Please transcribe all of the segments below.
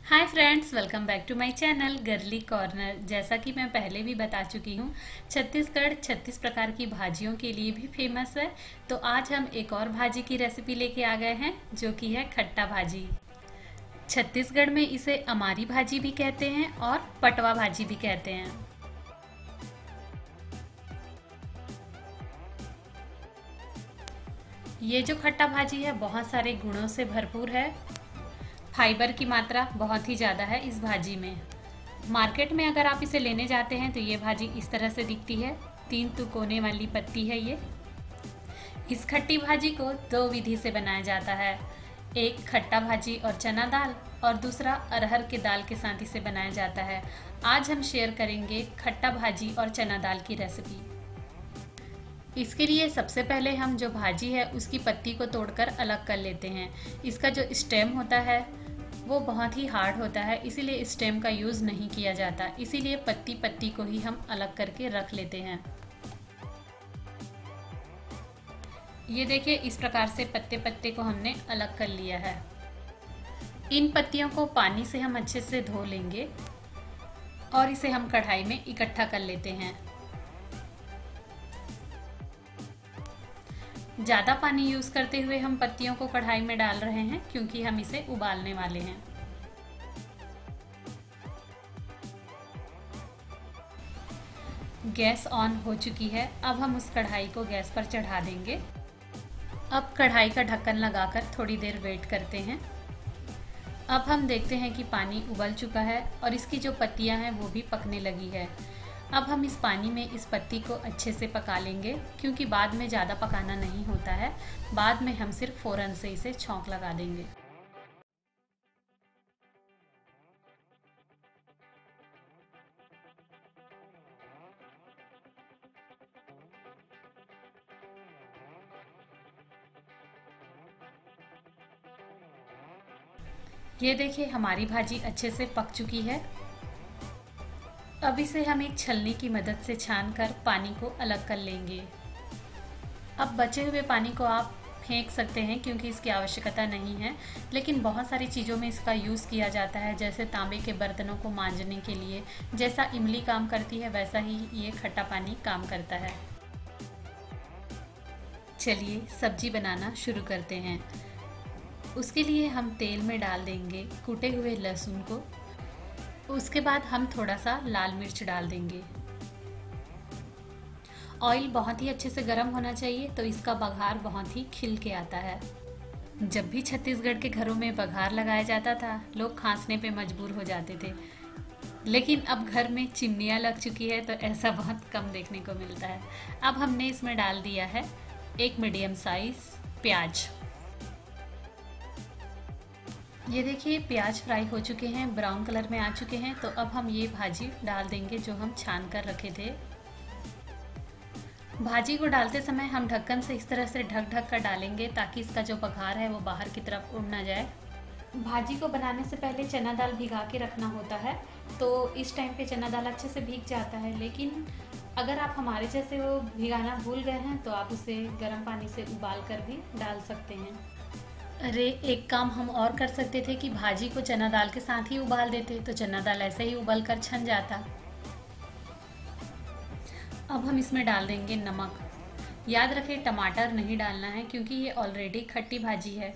Hi friends, welcome back to my channel girly corner. जैसा कि मैं पहले भी बता चुकी हूँ, छत्तीसगढ़ 36 प्रकार की भाजियों के लिए भी फेमस है। तो आज हम एक और भाजी की रेसिपी लेके आ गए हैं, जो कि है खट्टा भाजी। छत्तीसगढ़ में इसे अमारी भाजी भी कहते हैं और पटवा भाजी भी कहते हैं। ये जो खट्टा भाजी है बहुत सारे गुणों से भरपूर है। फाइबर की मात्रा बहुत ही ज़्यादा है इस भाजी में। मार्केट में अगर आप इसे लेने जाते हैं तो ये भाजी इस तरह से दिखती है। 3 कोने वाली पत्ती है ये। इस खट्टी भाजी को 2 विधि से बनाया जाता है। एक खट्टा भाजी और चना दाल, और दूसरा अरहर के दाल के साथ इसे बनाया जाता है। आज हम शेयर करेंगे खट्टा भाजी और चना दाल की रेसिपी। इसके लिए सबसे पहले हम जो भाजी है उसकी पत्ती को तोड़कर अलग कर लेते हैं। इसका जो स्टेम होता है वो बहुत ही हार्ड होता है, इसीलिए स्टेम का यूज़ नहीं किया जाता। इसीलिए पत्ती पत्ती को ही हम अलग करके रख लेते हैं। ये देखिए, इस प्रकार से पत्ते पत्ते को हमने अलग कर लिया है। इन पत्तियों को पानी से हम अच्छे से धो लेंगे और इसे हम कढ़ाई में इकट्ठा कर लेते हैं। ज़्यादा पानी यूज़ करते हुए हम पत्तियों को कढ़ाई में डाल रहे हैं, क्योंकि हम इसे उबालने वाले हैं। गैस ऑन हो चुकी है। अब हम उस कढ़ाई को गैस पर चढ़ा देंगे। अब कढ़ाई का ढक्कन लगाकर थोड़ी देर वेट करते हैं। अब हम देखते हैं कि पानी उबल चुका है और इसकी जो पत्तियां हैं वो भी पकने लगी है। अब हम इस पानी में इस पत्ती को अच्छे से पका लेंगे, क्योंकि बाद में ज़्यादा पकाना नहीं होता है। बाद में हम सिर्फ फ़ौरन से इसे छौंक लगा देंगे। ये देखिए, हमारी भाजी अच्छे से पक चुकी है। अब इसे हम एक छलनी की मदद से छानकर पानी को अलग कर लेंगे। अब बचे हुए पानी को आप फेंक सकते हैं, क्योंकि इसकी आवश्यकता नहीं है। लेकिन बहुत सारी चीज़ों में इसका यूज़ किया जाता है, जैसे तांबे के बर्तनों को मांजने के लिए। जैसा इमली काम करती है वैसा ही ये खट्टा पानी काम करता है। चलिए सब्जी बनाना शुरू करते हैं। उसके लिए हम तेल में डाल देंगे कूटे हुए लहसुन को। उसके बाद हम थोड़ा सा लाल मिर्च डाल देंगे। ऑयल बहुत ही अच्छे से गर्म होना चाहिए, तो इसका बघार बहुत ही खिल के आता है। जब भी छत्तीसगढ़ के घरों में बघार लगाया जाता था, लोग खांसने पे मजबूर हो जाते थे। लेकिन अब घर में चिमनियाँ लग चुकी है, तो ऐसा बहुत कम देखने को मिलता है। अब हमने इसमें डाल दिया है एक मीडियम साइज प्याज। ये देखिए, प्याज फ्राई हो चुके हैं, ब्राउन कलर में आ चुके हैं। तो अब हम ये भाजी डाल देंगे जो हम छान कर रखे थे। भाजी को डालते समय हम ढक्कन से इस तरह से ढक ढक कर डालेंगे, ताकि इसका जो बघार है वो बाहर की तरफ उड़ ना जाए। भाजी को बनाने से पहले चना दाल भिगा के रखना होता है, तो इस टाइम पे चना दाल अच्छे से भीग जाता है। लेकिन अगर आप हमारे जैसे वो भिगाना भूल गए हैं, तो आप उसे गर्म पानी से उबाल कर भी डाल सकते हैं। अरे, एक काम हम और कर सकते थे कि भाजी को चना दाल के साथ ही उबाल देते, तो चना दाल ऐसे ही उबल कर छन जाता। अब हम इसमें डाल देंगे नमक। याद रखें, टमाटर नहीं डालना है, क्योंकि ये ऑलरेडी खट्टी भाजी है।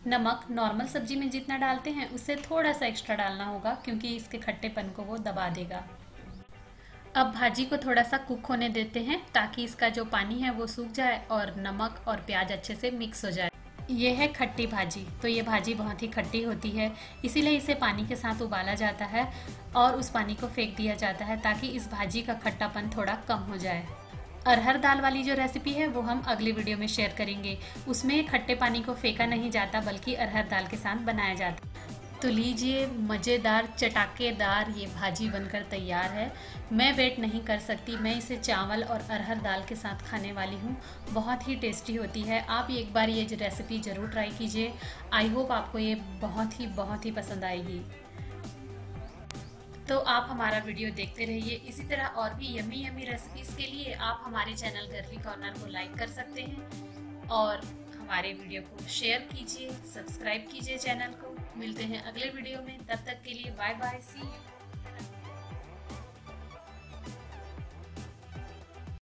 नमक नॉर्मल सब्जी में जितना डालते हैं उससे थोड़ा सा एक्स्ट्रा डालना होगा, क्योंकि इसके खट्टेपन को वो दबा देगा। अब भाजी को थोड़ा सा कुक होने देते हैं, ताकि इसका जो पानी है वो सूख जाए और नमक और प्याज अच्छे से मिक्स हो जाए। ये है खट्टी भाजी। तो ये भाजी बहुत ही खट्टी होती है, इसीलिए इसे पानी के साथ उबाला जाता है और उस पानी को फेंक दिया जाता है, ताकि इस भाजी का खट्टापन थोड़ा कम हो जाए। अरहर दाल वाली जो रेसिपी है वो हम अगली वीडियो में शेयर करेंगे। उसमें खट्टे पानी को फेंका नहीं जाता, बल्कि अरहर दाल के साथ बनाया जाता है। तो लीजिए, मज़ेदार चटाकेदार ये भाजी बनकर तैयार है। मैं वेट नहीं कर सकती, मैं इसे चावल और अरहर दाल के साथ खाने वाली हूँ। बहुत ही टेस्टी होती है। आप एक बार ये रेसिपी ज़रूर ट्राई कीजिए। आई होप आपको ये बहुत ही पसंद आएगी। तो आप हमारा वीडियो देखते रहिए। इसी तरह और भी यमी यमी रेसिपीज़ के लिए आप हमारे चैनल गर्ली कॉर्नर को लाइक कर सकते हैं और हमारे वीडियो को शेयर कीजिए, सब्सक्राइब कीजिए चैनल को। मिलते हैं अगले वीडियो में, तब तक के लिए बाय बाय, सी यू।